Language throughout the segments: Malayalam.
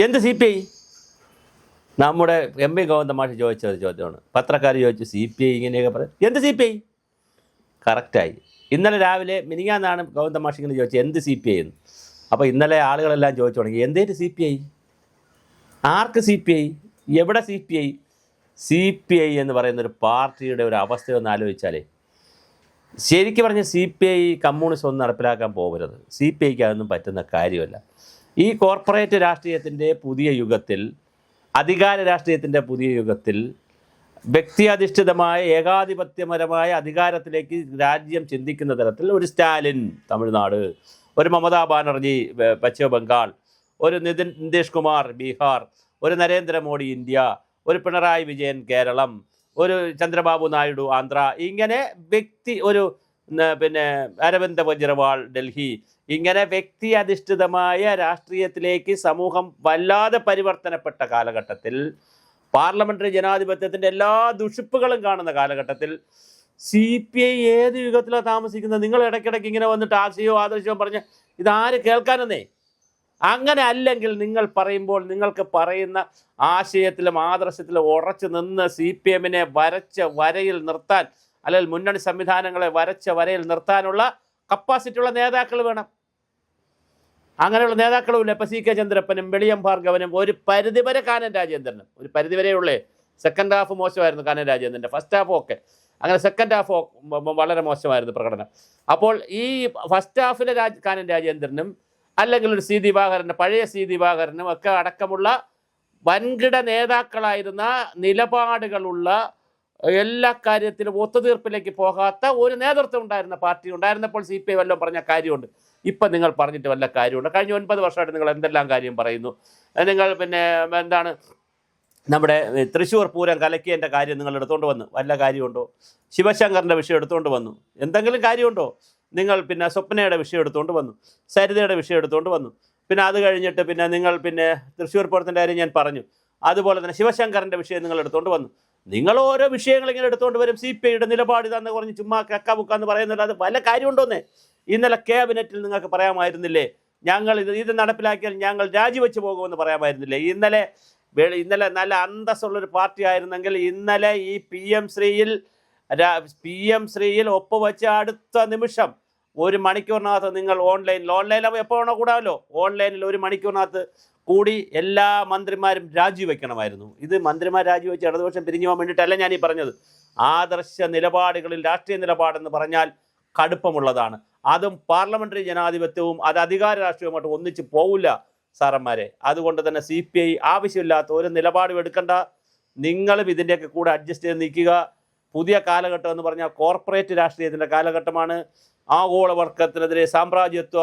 എന്ത് CPI? നമ്മുടെ MP ഗോവിന്ദമാഷ് ചോദിച്ച ഒരു ചോദ്യമാണ്. പത്രക്കാർ ചോദിച്ചു CPI ഇങ്ങനെയൊക്കെ പറയും. എന്ത് CPI? കറക്റ്റായി. ഇന്നലെ രാവിലെ മിനിങ്ങാന്നാണ് ഗോവിന്ദമാഷ് ഇങ്ങനെ ചോദിച്ചത് എന്ത് CPI എന്ന്. അപ്പോൾ ഇന്നലെ ആളുകളെല്ലാം ചോദിച്ചു തുടങ്ങി എന്തേലും CPI, ആർക്ക് CPI, എവിടെ CPI? CPI എന്ന് പറയുന്നൊരു പാർട്ടിയുടെ ഒരു അവസ്ഥയൊന്ന് ആലോചിച്ചാലേ, ശരിക്കും പറഞ്ഞ CPI കമ്മ്യൂണിസം ഒന്നും നടപ്പിലാക്കാൻ പോകരുത്. CPIക്ക് അതൊന്നും പറ്റുന്ന കാര്യമല്ല. ഈ കോർപ്പറേറ്റ് രാഷ്ട്രീയത്തിൻ്റെ പുതിയ യുഗത്തിൽ, അധികാര രാഷ്ട്രീയത്തിൻ്റെ പുതിയ യുഗത്തിൽ, വ്യക്തിയധിഷ്ഠിതമായ ഏകാധിപത്യപരമായ അധികാരത്തിലേക്ക് രാജ്യം ചിന്തിക്കുന്ന തരത്തിൽ ഒരു സ്റ്റാലിൻ തമിഴ്നാട്, ഒരു മമതാ ബാനർജി പശ്ചിമ ബംഗാൾ, ഒരു നിതീഷ് കുമാർ ബീഹാർ, ഒരു നരേന്ദ്രമോദി ഇന്ത്യ, ഒരു പിണറായി വിജയൻ കേരളം, ഒരു ചന്ദ്രബാബു നായിഡു ആന്ധ്ര, ഇങ്ങനെ ഒരു അരവിന്ദ് കെജ്രിവാൾ ഡൽഹി, ഇങ്ങനെ വ്യക്തി അധിഷ്ഠിതമായ രാഷ്ട്രീയത്തിലേക്ക് സമൂഹം വല്ലാതെ പരിവർത്തനപ്പെട്ട കാലഘട്ടത്തിൽ, പാർലമെൻ്ററി ജനാധിപത്യത്തിൻ്റെ എല്ലാ ദുഷിപ്പുകളും കാണുന്ന കാലഘട്ടത്തിൽ CPI ഏത് യുഗത്തിലാണ് താമസിക്കുന്നത്? നിങ്ങൾ ഇടയ്ക്കിടയ്ക്ക് ഇങ്ങനെ വന്നിട്ട് ആദർശവും പറഞ്ഞ് ഇതാര് കേൾക്കാനെന്നേ? അങ്ങനെ അല്ലെങ്കിൽ നിങ്ങൾ പറയുമ്പോൾ നിങ്ങൾക്ക് പറയുന്ന ആശയത്തിലും ആദർശത്തിലും ഉറച്ചു നിന്ന് CPMനെ വരച്ച വരയിൽ നിർത്താൻ, അല്ലെങ്കിൽ മുന്നണി സംവിധാനങ്ങളെ വരച്ച വരയിൽ നിർത്താനുള്ള കപ്പാസിറ്റിയുള്ള നേതാക്കൾ വേണം. അങ്ങനെയുള്ള നേതാക്കളുമില്ല. ഇപ്പോൾ CK ചന്ദ്രപ്പനും വെളിയം ഭാർഗവനും ഒരു പരിധിവരെ കാനൻ രാജേന്ദ്രനും ഒരു പരിധിവരെയുള്ളേ. സെക്കൻഡ് ഹാഫ് മോശമായിരുന്നു കാനൻ രാജേന്ദ്രൻ്റെ, ഫസ്റ്റ് ഹാഫ് ഓക്കെ. അങ്ങനെ സെക്കൻഡ് ഹാഫ് വളരെ മോശമായിരുന്നു പ്രകടനം. അപ്പോൾ ഈ ഫസ്റ്റ് ഹാഫിലെ കാനൻ രാജേന്ദ്രനും അല്ലെങ്കിൽ ഒരു C ദിവാകരനും, പഴയ C ദിവാകരനും ഒക്കെ അടക്കമുള്ള വൻകിട നേതാക്കളായിരുന്ന, നിലപാടുകളുള്ള, എല്ലാ കാര്യത്തിലും ഒത്തുതീർപ്പിലേക്ക് പോകാത്ത ഒരു നേതൃത്വം ഉണ്ടായിരുന്ന പാർട്ടി ഉണ്ടായിരുന്നപ്പോൾ CPI വല്ലതും പറഞ്ഞ കാര്യമുണ്ട്. ഇപ്പം നിങ്ങൾ പറഞ്ഞിട്ട് വല്ല കാര്യമുണ്ട്? കഴിഞ്ഞ 9 വർഷമായിട്ട് നിങ്ങൾ എന്തെല്ലാം കാര്യം പറയുന്നു. നിങ്ങൾ എന്താണ് നമ്മുടെ തൃശ്ശൂർ പൂരം കലക്കിയതിൻ്റെ കാര്യം നിങ്ങൾ എടുത്തുകൊണ്ട് വന്നു, വല്ല കാര്യമുണ്ടോ? ശിവശങ്കറിൻ്റെ വിഷയം എടുത്തുകൊണ്ട് വന്നു, എന്തെങ്കിലും കാര്യമുണ്ടോ? നിങ്ങൾ സ്വപ്നയുടെ വിഷയം എടുത്തുകൊണ്ട് വന്നു, സരിതയുടെ വിഷയം എടുത്തുകൊണ്ട് വന്നു. അത് കഴിഞ്ഞിട്ട് നിങ്ങൾ തൃശ്ശൂർ പൂരത്തിൻ്റെ കാര്യം ഞാൻ പറഞ്ഞു. അതുപോലെ തന്നെ ശിവശങ്കറിൻ്റെ വിഷയം നിങ്ങൾ എടുത്തുകൊണ്ട് വന്നു. നിങ്ങൾ ഓരോ വിഷയങ്ങൾ ഇങ്ങനെ എടുത്തുകൊണ്ട് വരും. CPIയുടെ നിലപാട് ഇതാന്ന് പറഞ്ഞ് ചുമ്മാ കക്കാബുക്കാന്ന് പറയുന്നില്ല. അത് വല്ല കാര്യമുണ്ടോന്നേ? ഇന്നലെ ക്യാബിനറ്റിൽ നിങ്ങൾക്ക് പറയാമായിരുന്നില്ലേ ഞങ്ങൾ ഇത് നടപ്പിലാക്കിയാൽ ഞങ്ങൾ രാജിവെച്ച് പോകുമെന്ന് പറയാമായിരുന്നില്ലേ? ഇന്നലെ നല്ല അന്തസ്സുള്ളൊരു പാർട്ടി ആയിരുന്നെങ്കിൽ ഇന്നലെ ഈ PM ശ്രീയിൽ ഒപ്പുവെച്ച അടുത്ത നിമിഷം 1 മണിക്കൂറിനകത്ത് നിങ്ങൾ ഓൺലൈനിൽ എപ്പോൾ വേണോ കൂടാമല്ലോ, ഓൺലൈനിൽ 1 മണിക്കൂറിനകത്ത് കൂടി എല്ലാ മന്ത്രിമാരും രാജിവെക്കണമായിരുന്നു. ഇത് മന്ത്രിമാർ രാജിവെച്ച് ഇടതുപക്ഷം പിരിഞ്ഞു പോകാൻ വേണ്ടിയിട്ടല്ല ഞാനീ പറഞ്ഞത്. ആദർശ നിലപാടുകളിൽ രാഷ്ട്രീയ നിലപാടെന്ന് പറഞ്ഞാൽ കടുപ്പമുള്ളതാണ്. അതും പാർലമെൻ്ററി ജനാധിപത്യവും അത് അധികാര രാഷ്ട്രീയവുമായിട്ട് ഒന്നിച്ച് പോവില്ല സാറന്മാരെ. അതുകൊണ്ട് തന്നെ CPI ആവശ്യമില്ലാത്ത ഒരു നിലപാടും എടുക്കണ്ട. നിങ്ങളും ഇതിൻ്റെയൊക്കെ കൂടെ അഡ്ജസ്റ്റ് ചെയ്ത് നിൽക്കുക. പുതിയ കാലഘട്ടം എന്ന് പറഞ്ഞാൽ കോർപ്പറേറ്റ് രാഷ്ട്രീയത്തിൻ്റെ കാലഘട്ടമാണ്. ആഗോളവർഗത്തിനെതിരെ, സാമ്രാജ്യത്വ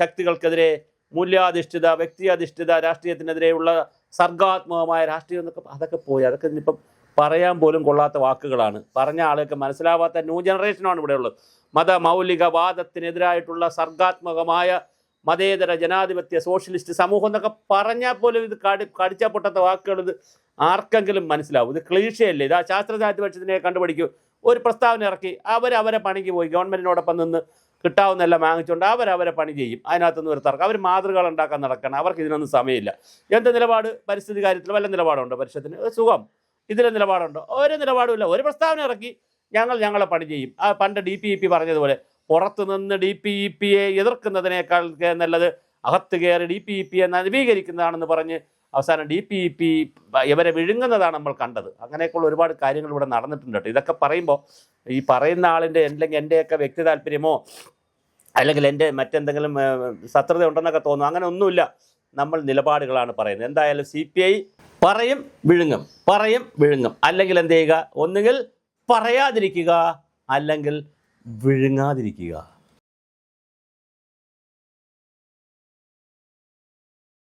ശക്തികൾക്കെതിരെ, മൂല്യാധിഷ്ഠിത വ്യക്തിയധിഷ്ഠിത രാഷ്ട്രീയത്തിനെതിരെയുള്ള സർഗാത്മകമായ രാഷ്ട്രീയം എന്നൊക്കെ അതൊക്കെ പോയി. അതൊക്കെ ഇപ്പം പറയാൻ പോലും കൊള്ളാത്ത വാക്കുകളാണ്. പറഞ്ഞ ആളെയൊക്കെ മനസ്സിലാവാത്ത ന്യൂ ജനറേഷനാണ് ഇവിടെയുള്ളത്. മതമൗലികവാദത്തിനെതിരായിട്ടുള്ള സർഗാത്മകമായ മതേതര ജനാധിപത്യ സോഷ്യലിസ്റ്റ് സമൂഹം എന്നൊക്കെ പറഞ്ഞാൽ പോലും ഇത് കടിച്ച പൊട്ടത്ത വാക്കുകൾ. ഇത് ആർക്കെങ്കിലും മനസ്സിലാവും? ഇത് ക്ലീഷയല്ലേ? ഇത് ശാസ്ത്ര സാഹിത്യപക്ഷത്തിനെ കണ്ടുപിടിക്കും. ഒരു പ്രസ്താവന ഇറക്കി അവരെ പണിക്ക് പോയി ഗവൺമെൻറ്റിനോടൊപ്പം നിന്ന് കിട്ടാവുന്ന എല്ലാം വാങ്ങിച്ചുകൊണ്ട് അവരെ പണി ചെയ്യും. അതിനകത്തൊന്നും ഒരു തർക്കം. അവർ മാതൃകകൾ ഉണ്ടാക്കാൻ നടക്കണം. അവർക്ക് ഇതിനൊന്നും സമയമില്ല. എന്ത് നിലപാട്? പരിസ്ഥിതി കാര്യത്തിൽ വല്ല നിലപാടുണ്ടോ? പരിഷത്തിന് സുഖം. ഇതിലെ നിലപാടുണ്ടോ? ഒരു നിലപാടുമില്ല. ഒരു പ്രസ്താവന ഇറക്കി ഞങ്ങളെ പണി ചെയ്യും. പണ്ട് DPEP പറഞ്ഞതുപോലെ പുറത്തു നിന്ന് DPEPയെ എതിർക്കുന്നതിനേക്കാൾ നല്ലത് അകത്ത് കയറി DPEPയെ നവീകരിക്കുന്നതാണെന്ന് പറഞ്ഞ് അവസാനം DPEP ഇവരെ വിഴുങ്ങുന്നതാണ് നമ്മൾ കണ്ടത്. അങ്ങനെയൊക്കെയുള്ള ഒരുപാട് കാര്യങ്ങൾ ഇവിടെ നടന്നിട്ടുണ്ട് കേട്ടോ. ഇതൊക്കെ പറയുമ്പോൾ ഈ പറയുന്ന ആളിൻ്റെ അല്ലെങ്കിൽ എൻ്റെയൊക്കെ വ്യക്തി താല്പര്യമോ അല്ലെങ്കിൽ എൻ്റെ മറ്റെന്തെങ്കിലും ശത്രുത ഉണ്ടെന്നൊക്കെ തോന്നും. അങ്ങനെ ഒന്നുമില്ല. നമ്മൾ നിലപാടുകളാണ് പറയുന്നത്. എന്തായാലും CPI പറയും വിഴുങ്ങും. അല്ലെങ്കിൽ എന്ത് ചെയ്യുക? ഒന്നുകിൽ പറയാതിരിക്കുക, അല്ലെങ്കിൽ വിഴുങ്ങാതിരിക്കുക.